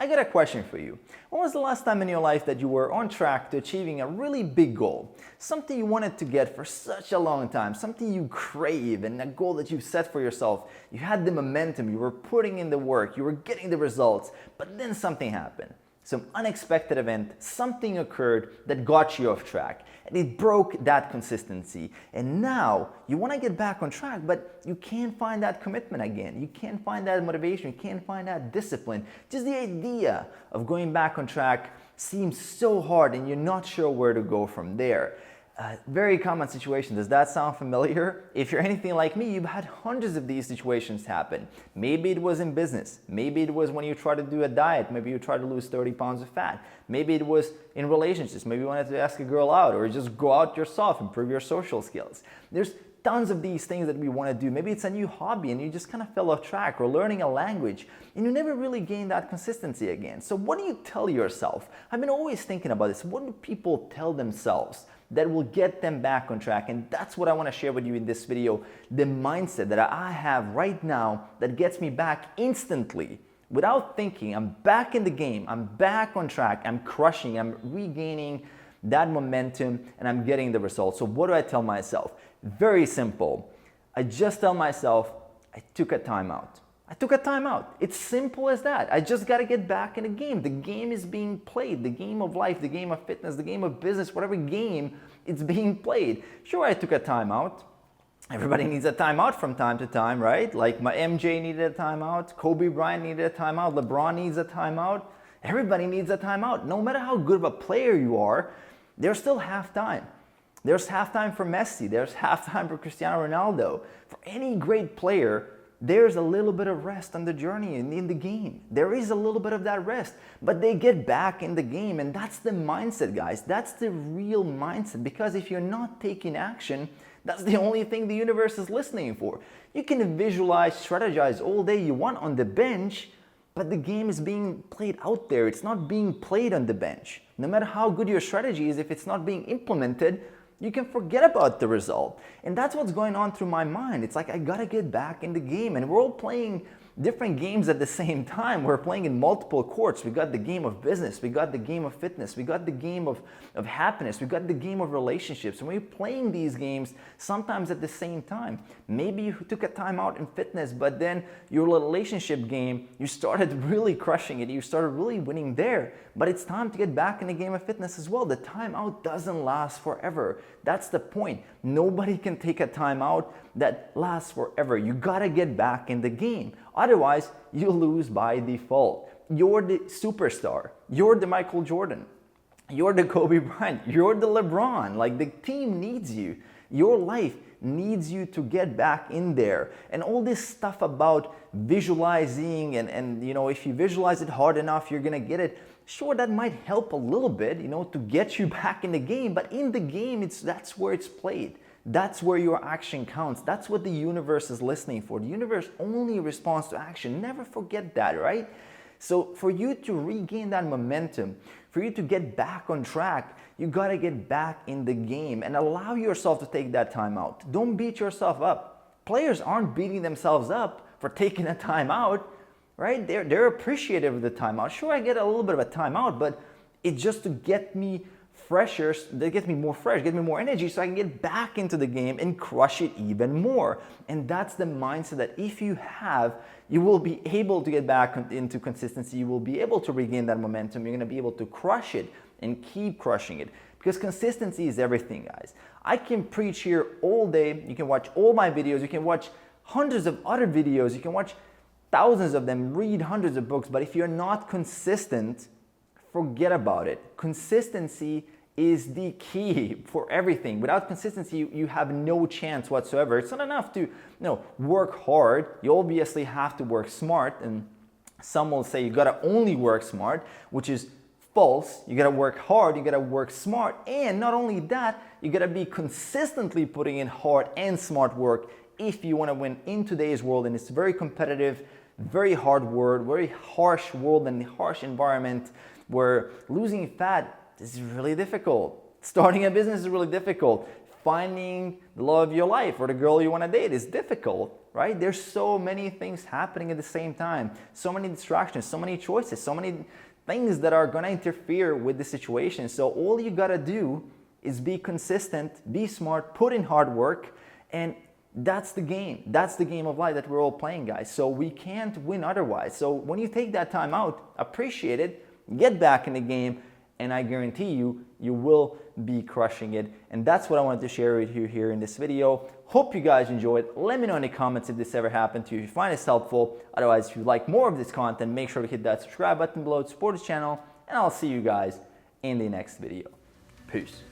I got a question for you. When was the last time in your life that you were on track to achieving a really big goal? Something you wanted to get for such a long time, something you crave, and a goal that you set for yourself. You had the momentum, you were putting in the work, you were getting the results, but then something happened. Some unexpected event, something occurred that got you off track, and it broke that consistency. And now you want to get back on track, but you can't find that commitment again. You can't find that motivation, you can't find that discipline. Just the idea of going back on track seems so hard, and you're not sure where to go from there. Very common situation. Does that sound familiar? If you're anything like me, you've had hundreds of these situations happen. Maybe it was in business. Maybe it was when you tried to do a diet. Maybe you tried to lose 30 pounds of fat. Maybe it was in relationships. Maybe you wanted to ask a girl out or just go out yourself, improve your social skills. There's tons of these things that we want to do. Maybe it's a new hobby and you just kind of fell off track, or learning a language and you never really gained that consistency again. So what do you tell yourself? I've been always thinking about this. What do people tell themselves that will get them back on track? And that's what I want to share with you in this video. The mindset that I have right now that gets me back instantly without thinking. I'm back in the game. I'm back on track. I'm crushing. I'm regaining that momentum and I'm getting the results. So what do I tell myself? Very simple. I just tell myself, I took a timeout. I took a timeout. It's simple as that. I just got to get back in the game. The game is being played. The game of life, the game of fitness, the game of business, whatever game, it's being played. Sure, I took a timeout. Everybody needs a timeout from time to time, right? Like my MJ needed a timeout. Kobe Bryant needed a timeout. LeBron needs a timeout. Everybody needs a timeout. No matter how good of a player you are, there's still halftime. There's halftime for Messi. There's halftime for Cristiano Ronaldo. For any great player, there's a little bit of rest on the journey and in the game. There is a little bit of that rest, but they get back in the game. And that's the mindset, guys. That's the real mindset. Because if you're not taking action, that's the only thing the universe is listening for. You can visualize, strategize all day you want on the bench, but the game is being played out there. It's not being played on the bench. No matter how good your strategy is, if it's not being implemented, you can forget about the result. And that's what's going on through my mind. It's like, I gotta get back in the game. And we're all playing different games at the same time. We're playing in multiple courts. We got the game of business. We got the game of fitness. We got the game of happiness. We got the game of relationships. And we're playing these games sometimes at the same time. Maybe you took a time out in fitness, but then your relationship game, you started really crushing it. You started really winning there. But it's time to get back in the game of fitness as well. The timeout doesn't last forever. That's the point. Nobody can take a timeout that lasts forever. You gotta get back in the game. Otherwise, you lose by default. You're the superstar. You're the Michael Jordan. You're the Kobe Bryant. You're the LeBron. Like, the team needs you. Your life needs you to get back in there. And all this stuff about visualizing and you know, if you visualize it hard enough, you're gonna get it. Sure, that might help a little bit, you know, to get you back in the game. But in the game, that's where it's played. That's where your action counts. That's what the universe is listening for. The universe only responds to action. Never forget that, right? So for you to regain that momentum, for you to get back on track, you gotta get back in the game and allow yourself to take that time out. Don't beat yourself up. Players aren't beating themselves up for taking a time out, right? They're appreciative of the timeout. Sure, I get a little bit of a timeout, but it's just to get me fresher, that gets me more fresh, get me more energy so I can get back into the game and crush it even more. And that's the mindset that if you have, you will be able to get back into consistency. You will be able to regain that momentum. You're going to be able to crush it and keep crushing it, because consistency is everything, guys. I can preach here all day. You can watch all my videos. You can watch hundreds of other videos. You can watch thousands of them, read hundreds of books. But if you're not consistent, forget about it. Consistency is the key for everything. Without consistency, you have no chance whatsoever. It's not enough to work hard. You obviously have to work smart, and some will say you gotta only work smart, which is false. You gotta work hard, you gotta work smart, and not only that, you gotta be consistently putting in hard and smart work if you wanna win in today's world. And it's very competitive, very hard world, very harsh world and harsh environment where losing fat is really difficult. Starting a business is really difficult. Finding the love of your life or the girl you want to date is difficult, right? right? There's so many things happening at the same time, so many distractions, so many choices, so many things that are gonna interfere with the situation. So all you gotta do is be consistent, be smart, put in hard work, and that's the game. That's the game of life that we're all playing, guys. So we can't win otherwise. So when you take that time out, appreciate it, get back in the game, and I guarantee you, you will be crushing it. And that's what I wanted to share with you here in this video. Hope you guys enjoyed. Let me know in the comments if this ever happened to you, if you find this helpful. Otherwise, if you like more of this content, make sure to hit that subscribe button below to support this channel, and I'll see you guys in the next video. Peace.